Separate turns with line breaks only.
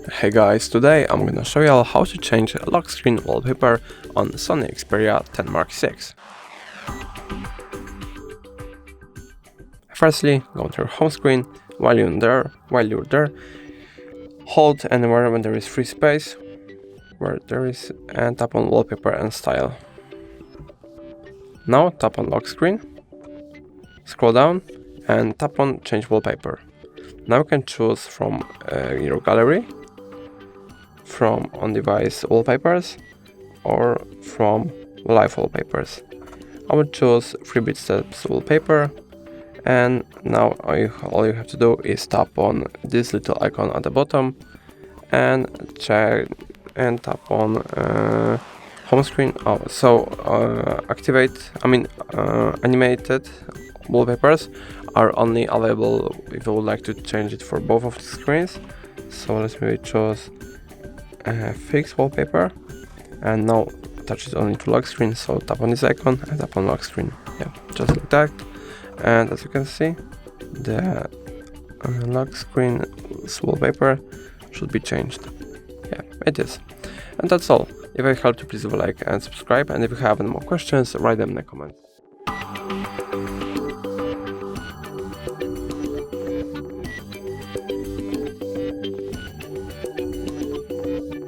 Hey guys, today I'm gonna show you how to change lock screen wallpaper on SONY Xperia 10 Mark VI. Firstly, go to your home screen. While you're there, hold anywhere when there is free space, and tap on wallpaper and style. Now tap on lock screen, scroll down and tap on change wallpaper. Now you can choose from your gallery, from on-device wallpapers, or from live wallpapers. I would choose 3-bit steps wallpaper, and now all you have to do is tap on this little icon at the bottom and check and tap on home screen. Animated wallpapers are only available if you would like to change it for both of the screens. So let me choose fixed wallpaper, and now attach it only to lock screen. So tap on this icon and tap on lock screen. Yeah, just like that. And as you can see, the lock screen wallpaper should be changed. Yeah, it is. And that's all. If I helped you, please leave a like and subscribe. And if you have any more questions, write them in the comments.